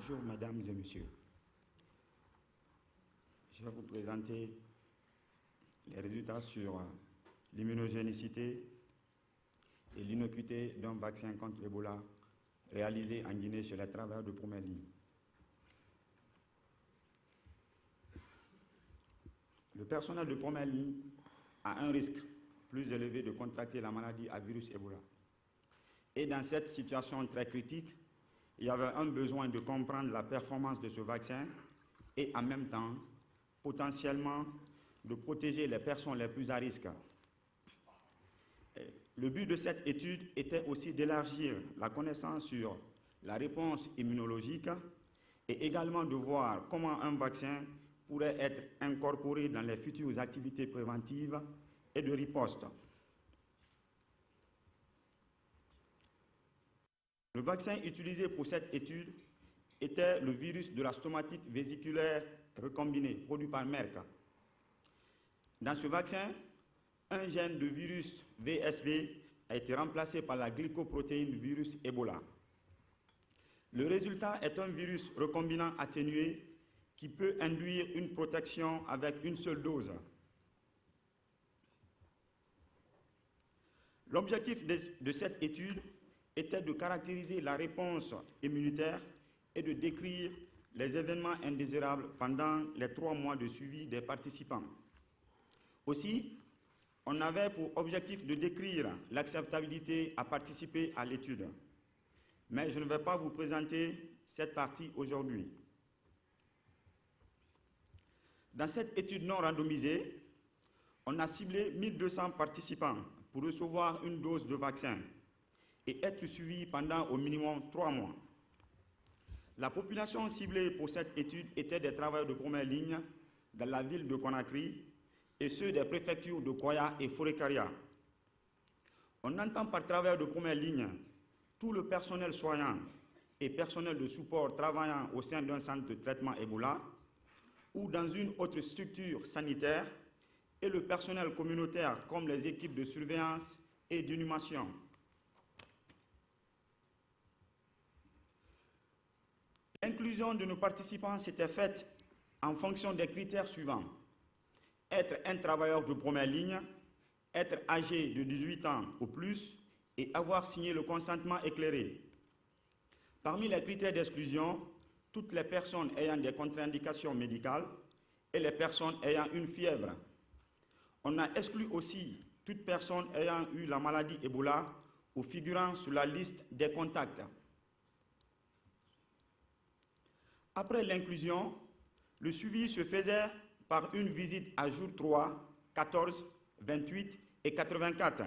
Bonjour, mesdames et messieurs. Je vais vous présenter les résultats sur l'immunogénicité et l'innocuité d'un vaccin contre l'Ebola réalisé en Guinée chez les travailleurs de première ligne. Le personnel de première ligne a un risque plus élevé de contracter la maladie à virus Ebola. Et dans cette situation très critique, il y avait un besoin de comprendre la performance de ce vaccin et en même temps, potentiellement, de protéger les personnes les plus à risque. Le but de cette étude était aussi d'élargir la connaissance sur la réponse immunologique et également de voir comment un vaccin pourrait être incorporé dans les futures activités préventives et de riposte. Le vaccin utilisé pour cette étude était le virus de la stomatite vésiculaire recombinée, produit par Merck. Dans ce vaccin, un gène de virus VSV a été remplacé par la glycoprotéine du virus Ebola. Le résultat est un virus recombinant atténué qui peut induire une protection avec une seule dose. L'objectif de cette étude était de caractériser la réponse immunitaire et de décrire les événements indésirables pendant les 3 mois de suivi des participants. Aussi, on avait pour objectif de décrire l'acceptabilité à participer à l'étude. Mais je ne vais pas vous présenter cette partie aujourd'hui. Dans cette étude non randomisée, on a ciblé 1200 participants pour recevoir une dose de vaccin et être suivis pendant au minimum 3 mois. La population ciblée pour cette étude était des travailleurs de première ligne dans la ville de Conakry et ceux des préfectures de Koya et Forêt-Karia. On entend par travailleurs de première ligne tout le personnel soignant et personnel de support travaillant au sein d'un centre de traitement Ebola ou dans une autre structure sanitaire et le personnel communautaire comme les équipes de surveillance et d'inhumation. L'inclusion de nos participants s'était faite en fonction des critères suivants. Être un travailleur de première ligne, être âgé de 18 ans ou plus et avoir signé le consentement éclairé. Parmi les critères d'exclusion, toutes les personnes ayant des contre-indications médicales et les personnes ayant une fièvre. On a exclu aussi toute personne ayant eu la maladie Ebola ou figurant sur la liste des contacts. Après l'inclusion, le suivi se faisait par une visite à jour 3, 14, 28 et 84.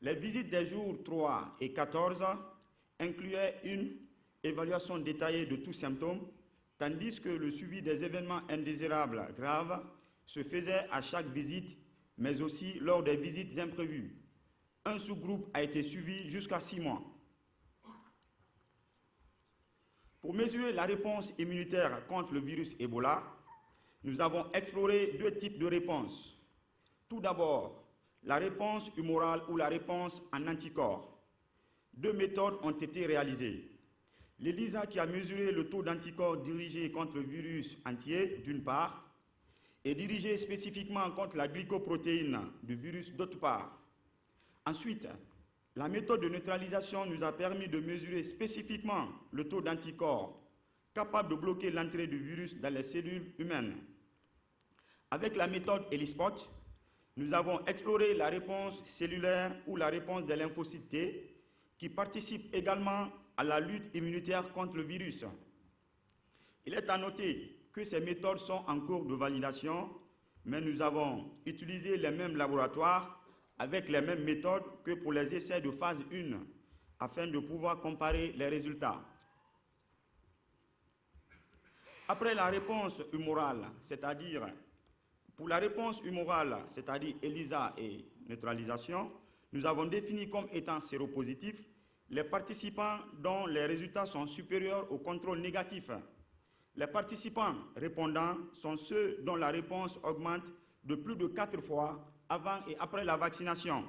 Les visites des jours 3 et 14 incluaient une évaluation détaillée de tous symptômes, tandis que le suivi des événements indésirables graves se faisait à chaque visite, mais aussi lors des visites imprévues. Un sous-groupe a été suivi jusqu'à 6 mois. Pour mesurer la réponse immunitaire contre le virus Ebola, nous avons exploré 2 types de réponses. Tout d'abord, la réponse humorale ou la réponse en anticorps. 2 méthodes ont été réalisées. L'ELISA qui a mesuré le taux d'anticorps dirigé contre le virus entier, d'une part, et dirigé spécifiquement contre la glycoprotéine du virus, d'autre part. Ensuite, la méthode de neutralisation nous a permis de mesurer spécifiquement le taux d'anticorps capable de bloquer l'entrée du virus dans les cellules humaines. Avec la méthode ELISpot, nous avons exploré la réponse cellulaire ou la réponse des lymphocytes T qui participent également à la lutte immunitaire contre le virus. Il est à noter que ces méthodes sont en cours de validation, mais nous avons utilisé les mêmes laboratoires avec les mêmes méthodes que pour les essais de phase 1, afin de pouvoir comparer les résultats. Après la réponse humorale, c'est-à-dire pour la réponse humorale, c'est-à-dire ELISA et neutralisation, nous avons défini comme étant séropositifs les participants dont les résultats sont supérieurs au contrôle négatif. Les participants répondants sont ceux dont la réponse augmente de plus de 4 fois avant et après la vaccination.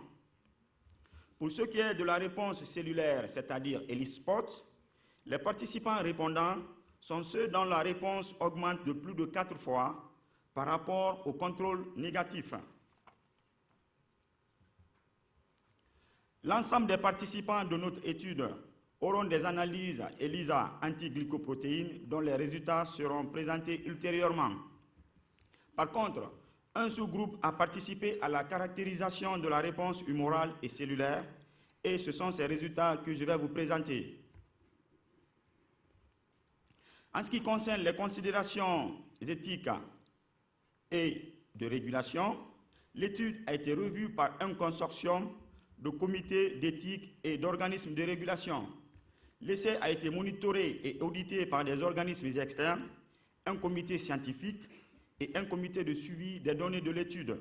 Pour ce qui est de la réponse cellulaire, c'est-à-dire ELISpot, Les participants répondants sont ceux dont la réponse augmente de plus de 4 fois par rapport au contrôle négatif. L'ensemble des participants de notre étude auront des analyses ELISA antiglycoprotéines dont les résultats seront présentés ultérieurement. Par contre, un sous-groupe a participé à la caractérisation de la réponse humorale et cellulaire et ce sont ces résultats que je vais vous présenter. En ce qui concerne les considérations éthiques et de régulation, l'étude a été revue par un consortium de comités d'éthique et d'organismes de régulation. L'essai a été monitoré et audité par des organismes externes, un comité scientifique et un comité de suivi des données de l'étude.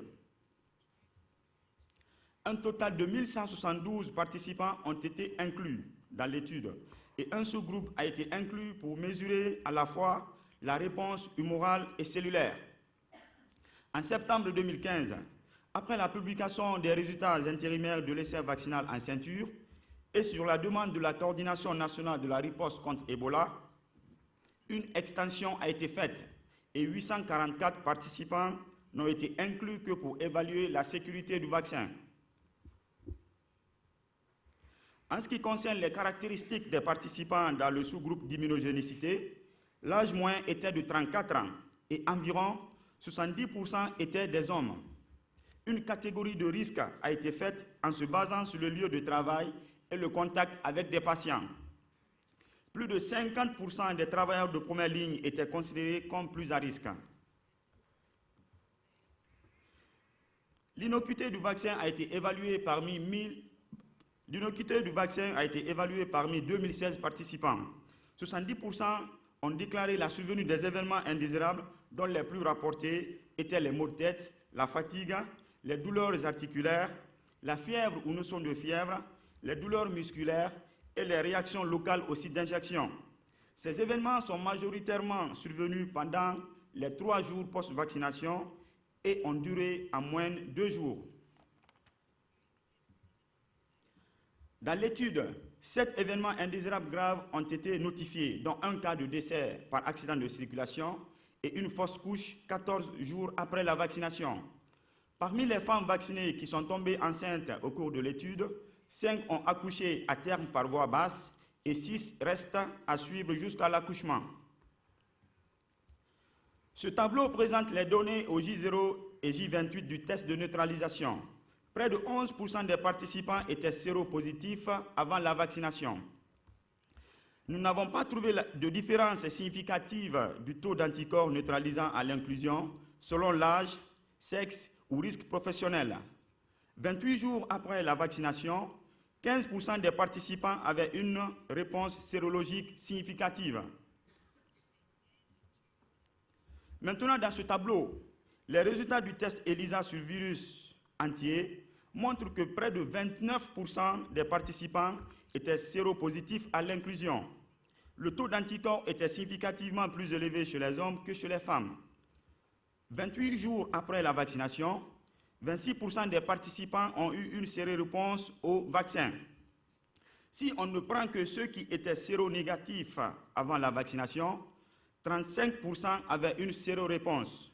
Un total de 1172 participants ont été inclus dans l'étude et un sous-groupe a été inclus pour mesurer à la fois la réponse humorale et cellulaire. En septembre 2015, après la publication des résultats intérimaires de l'essai vaccinal en ceinture et sur la demande de la Coordination nationale de la riposte contre Ebola, une extension a été faite et 844 participants n'ont été inclus que pour évaluer la sécurité du vaccin. En ce qui concerne les caractéristiques des participants dans le sous-groupe d'immunogénicité, l'âge moyen était de 34 ans et environ 70% étaient des hommes. Une catégorie de risque a été faite en se basant sur le lieu de travail et le contact avec des patients. Plus de 50% des travailleurs de première ligne étaient considérés comme plus à risque. L'innocuité du vaccin a été évaluée parmi 2016 participants. 70% ont déclaré la survenue des événements indésirables dont les plus rapportés étaient les maux de tête, la fatigue, les douleurs articulaires, la fièvre ou notion de fièvre, les douleurs musculaires et les réactions locales au site d'injection. Ces événements sont majoritairement survenus pendant les 3 jours post-vaccination et ont duré en moins de 2 jours. Dans l'étude, 7 événements indésirables graves ont été notifiés, dont un cas de décès par accident de circulation et une fausse couche 14 jours après la vaccination. Parmi les femmes vaccinées qui sont tombées enceintes au cours de l'étude, 5 ont accouché à terme par voie basse et 6 restent à suivre jusqu'à l'accouchement. Ce tableau présente les données au J0 et J28 du test de neutralisation. Près de 11% des participants étaient séropositifs avant la vaccination. Nous n'avons pas trouvé de différence significative du taux d'anticorps neutralisant à l'inclusion selon l'âge, sexe ou risque professionnel. 28 jours après la vaccination, 15% des participants avaient une réponse sérologique significative. Maintenant, dans ce tableau, les résultats du test ELISA sur virus entier montrent que près de 29% des participants étaient séropositifs à l'inclusion. Le taux d'anticorps était significativement plus élevé chez les hommes que chez les femmes. 28 jours après la vaccination, 26% des participants ont eu une séroréponse au vaccin. Si on ne prend que ceux qui étaient séronégatifs avant la vaccination, 35% avaient une séroréponse.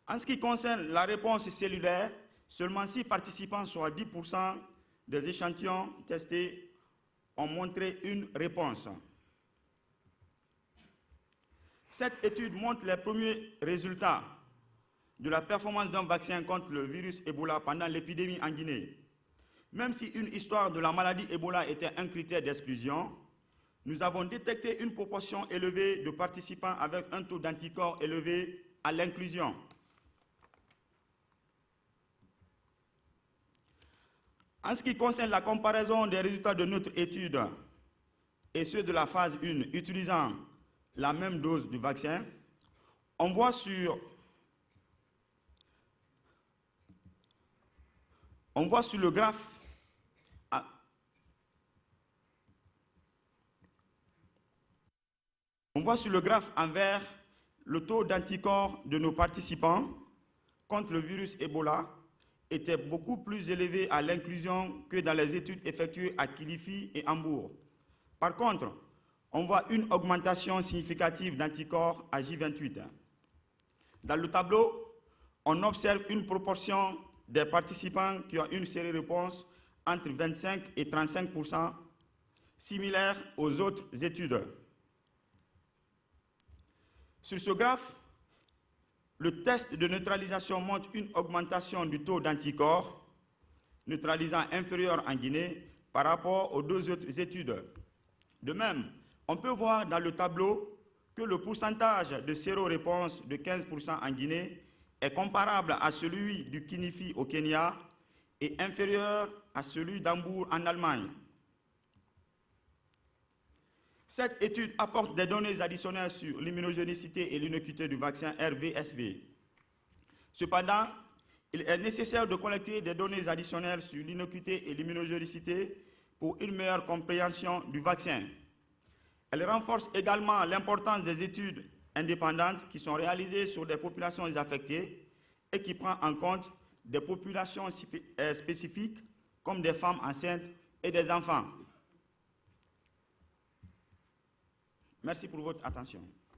En ce qui concerne la réponse cellulaire, seulement 6 participants, soit 10% des échantillons testés, ont montré une réponse. Cette étude montre les premiers résultats de la performance d'un vaccin contre le virus Ebola pendant l'épidémie en Guinée. Même si une histoire de la maladie Ebola était un critère d'exclusion, nous avons détecté une proportion élevée de participants avec un taux d'anticorps élevé à l'inclusion. En ce qui concerne la comparaison des résultats de notre étude et ceux de la phase 1 utilisant la même dose du vaccin, on voit sur le graphe en vert le taux d'anticorps de nos participants contre le virus Ebola était beaucoup plus élevé à l'inclusion que dans les études effectuées à Kilifi et Hambourg. Par contre, on voit une augmentation significative d'anticorps à J28. Dans le tableau, on observe une proportion des participants qui ont une série-réponse entre 25 et 35%, similaire aux autres études. Sur ce graphe, le test de neutralisation montre une augmentation du taux d'anticorps neutralisant inférieur en Guinée par rapport aux deux autres études. De même, on peut voir dans le tableau que le pourcentage de séro-réponse de 15% en Guinée est comparable à celui du Kilifi au Kenya et inférieur à celui d'Hambourg en Allemagne. Cette étude apporte des données additionnelles sur l'immunogénicité et l'innocuité du vaccin RVSV. Cependant, il est nécessaire de collecter des données additionnelles sur l'innocuité et l'immunogénicité pour une meilleure compréhension du vaccin. Elle renforce également l'importance des études indépendantes qui sont réalisées sur des populations affectées et qui prennent en compte des populations spécifiques comme des femmes enceintes et des enfants. Merci pour votre attention.